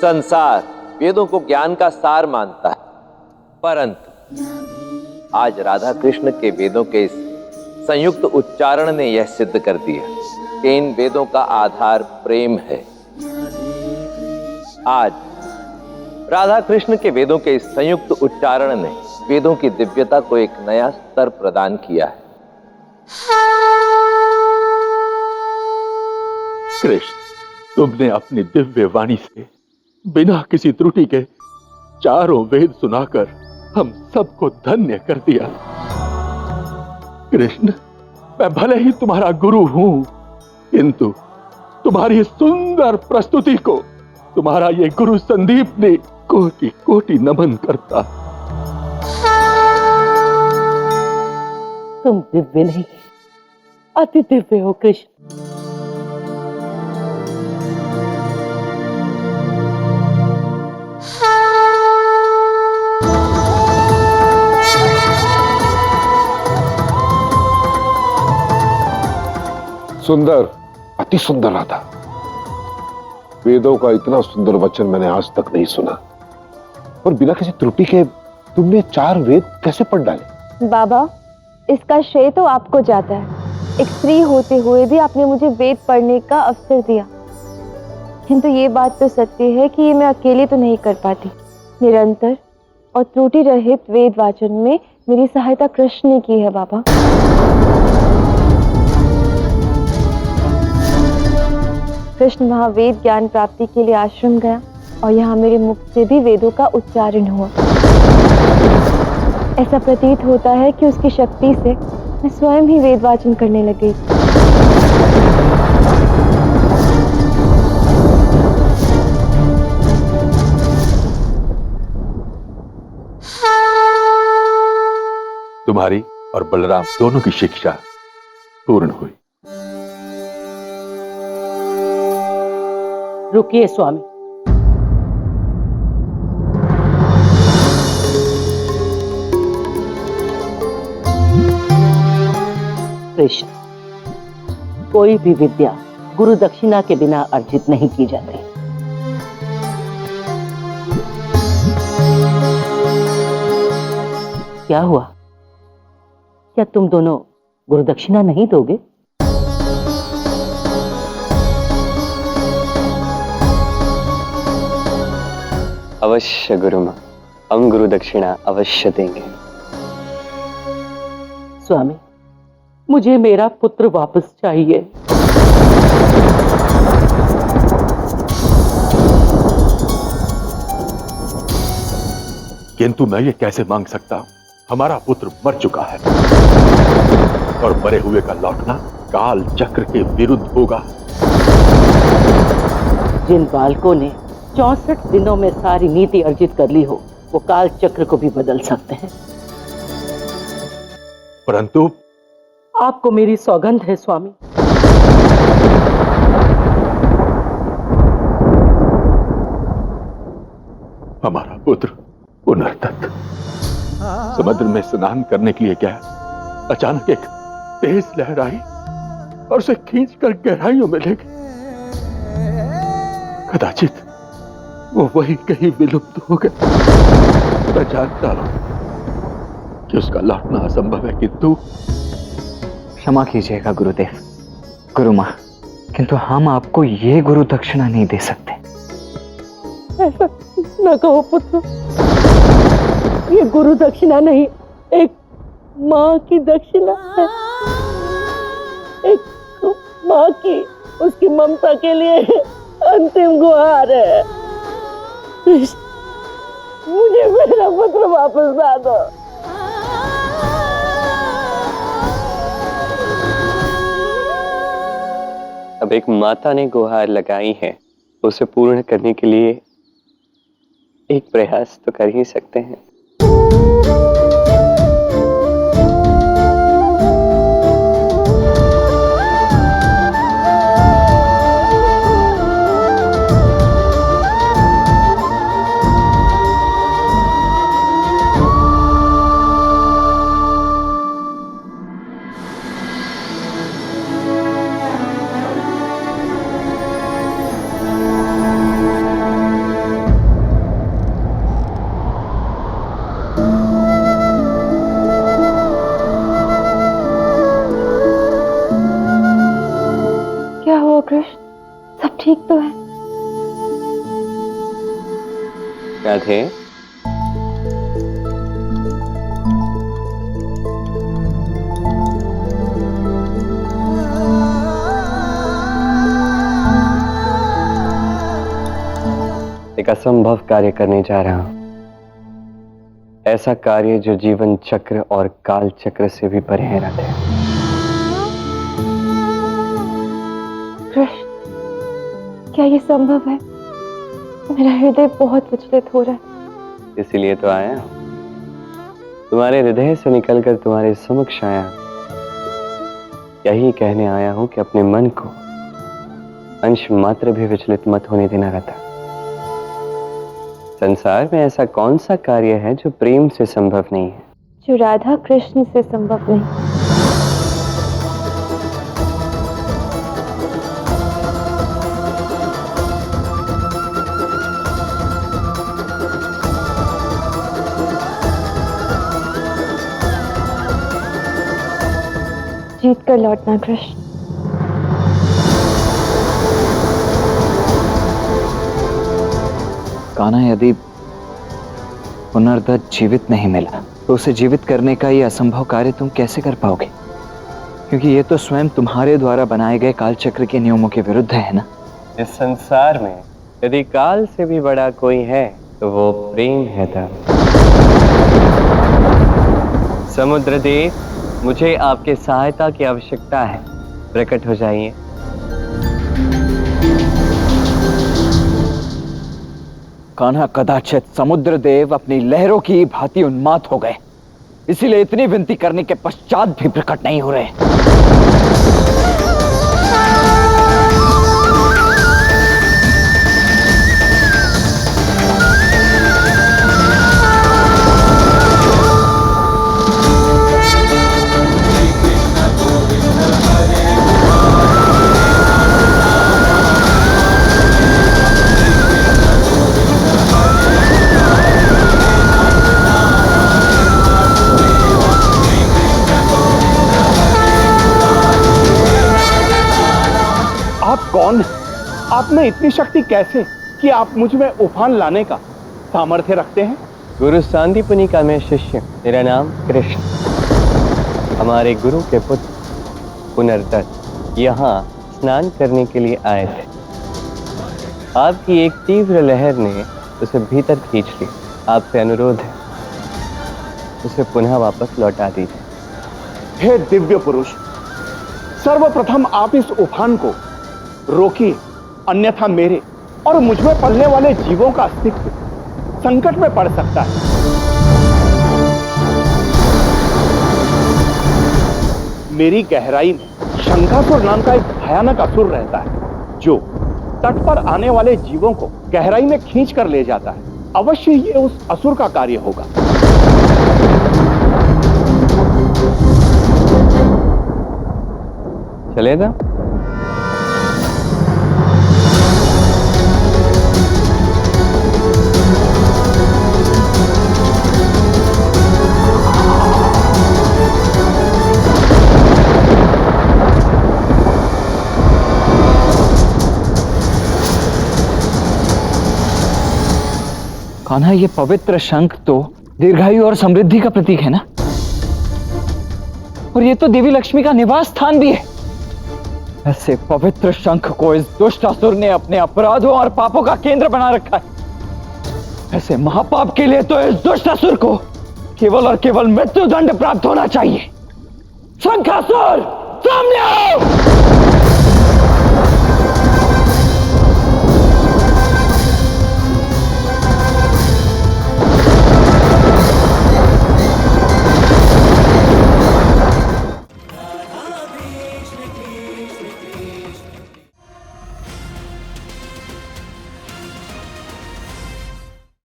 संसार वेदों को ज्ञान का सार मानता है, परंतु आज राधा कृष्ण के वेदों के इस संयुक्त उच्चारण ने यह सिद्ध कर दिया कि इन वेदों का आधार प्रेम है। आज राधा कृष्ण के वेदों के इस संयुक्त उच्चारण ने वेदों की दिव्यता को एक नया स्तर प्रदान किया है। कृष्ण, तुमने अपनी दिव्य वाणी से बिना किसी त्रुटि के चारों वेद सुनाकर हम सबको धन्य कर दिया। कृष्ण, मैं भले ही तुम्हारा गुरु हूं, किंतु तुम्हारी सुंदर प्रस्तुति को तुम्हारा ये गुरु संदीप ने कोटि कोटि नमन करता। तुम दिव्य नहीं, अति दिव्य हो कृष्ण। सुंदर, अति सुंदर राधा। वेदों का इतना सुंदर वचन मैंने आज तक नहीं सुना, और बिना किसी त्रुटि के तुमने 4 वेद कैसे पढ़ डाले? बाबा, इसका श्रेय तो आपको जाता है। एक स्त्री होते हुए भी आपने मुझे वेद पढ़ने का अवसर दिया, किंतु ये बात तो सत्य है कि ये मैं अकेले तो नहीं कर पाती। निरंतर और त्रुटि रहित वेद वाचन में मेरी सहायता कृष्ण ने की है बाबा। कृष्ण वहाँ वेद ज्ञान प्राप्ति के लिए आश्रम गया और यहाँ मेरे मुख से भी वेदों का उच्चारण हुआ। ऐसा प्रतीत होता है कि उसकी शक्ति से मैं स्वयं ही वेद वाचन करने लग गई। तुम्हारी और बलराम दोनों की शिक्षा पूर्ण हुई। रुकिए स्वामी। कृष्ण, कोई भी विद्या गुरु दक्षिणा के बिना अर्जित नहीं की जाती। क्या हुआ? क्या तुम दोनों गुरु दक्षिणा नहीं दोगे? अवश्य गुरुमां, हम गुरु दक्षिणा अवश्य देंगे। स्वामी, मुझे मेरा पुत्र वापस चाहिए। किंतु मैं ये कैसे मांग सकता हूं? हमारा पुत्र मर चुका है और मरे हुए का लौटना काल चक्र के विरुद्ध होगा। जिन बालकों ने 64 दिनों में सारी नीति अर्जित कर ली हो, वो काल चक्र को भी बदल सकते हैं। परंतु आपको मेरी सौगंध है स्वामी। हमारा पुत्र पुनर्दत्त समुद्र में स्नान करने के लिए गया। अचानक एक तेज लहर आई और उसे खींचकर गहराइयों में ले गई। कदाचित वो वही कहीं विलुप्त हो गया। मैं जानता हूं कि उसका लौटना असंभव है, किंतु क्षमा कीजिएगा गुरुदेव। गुरुमां, किंतु हम आपको ये गुरु दक्षिणा नहीं दे सकते। ऐसा न कहो पुत्र, ये गुरु दक्षिणा नहीं, एक माँ की दक्षिणा है। एक माँ की उसकी ममता के लिए अंतिम गुहार है। मुझे मेरा पुत्र वापस ला दो। अब एक माता ने गुहार लगाई है, उसे पूर्ण करने के लिए एक प्रयास तो कर ही सकते हैं। ठीक तो है। राधे, एक असंभव कार्य करने जा रहा हूं। ऐसा कार्य जो जीवन चक्र और काल चक्र से भी परे है। राधे, कृष्ण, क्या ये संभव है? मेरा हृदय बहुत विचलित हो रहा है। इसीलिए तो आया हूं। तुम्हारे हृदय से निकलकर तुम्हारे समक्ष आया हूं। यही कहने आया हूं कि अपने मन को अंश मात्र भी विचलित मत होने देना। रहता संसार में ऐसा कौन सा कार्य है जो प्रेम से संभव नहीं है? जो राधा कृष्ण से संभव नहीं। जीत कर लौटना कृष्ण। कान्हा, यदि पुनर्दत्त जीवित नहीं मिला तो उसे जीवित करने का यह असंभव कार्य तुम कैसे कर पाओगे? क्योंकि ये तो स्वयं तुम्हारे द्वारा बनाए गए कालचक्र के नियमों के विरुद्ध है ना। इस संसार में यदि काल से भी बड़ा कोई है तो वो प्रेम है। समुद्र देव, मुझे आपके सहायता की आवश्यकता है। प्रकट हो जाइए। कान्हा, कदाचित समुद्र देव अपनी लहरों की भांति उन्माद हो गए, इसीलिए इतनी विनती करने के पश्चात भी प्रकट नहीं हो रहे। कौन? आप में इतनी शक्ति कैसे कि आप मुझ में उफान लाने का सामर्थ्य रखते हैं? गुरु सांदीपनि का मैं शिष्य, मेरा नाम कृष्ण। हमारे गुरु के पुत्र पुनर्दत्त यहाँ स्नान करने के लिए आए थे। आपकी एक तीव्र लहर ने उसे भीतर खींच ली। आपसे अनुरोध है, उसे पुनः वापस लौटा दीजिए। हे दिव्य पुरुष, सर्वप्रथम आप इस उफान को रोकिए, अन्यथा मेरे और मुझ में पलने वाले जीवों का अस्तित्व संकट में पड़ सकता है। मेरी गहराई में शंखासुर नाम का एक भयानक असुर रहता है, जो तट पर आने वाले जीवों को गहराई में खींच कर ले जाता है। अवश्य ये उस असुर का कार्य होगा। चलेगा? कान्हा, ये पवित्र शंख तो दीर्घायु और समृद्धि का प्रतीक है ना, और ये तो देवी लक्ष्मी का निवास स्थान भी है। ऐसे पवित्र शंख को इस दुष्ट असुर ने अपने अपराधों और पापों का केंद्र बना रखा है। ऐसे महापाप के लिए तो इस दुष्ट असुर को केवल और केवल मृत्युदंड प्राप्त होना चाहिए। शंखासुर, सामने आओ!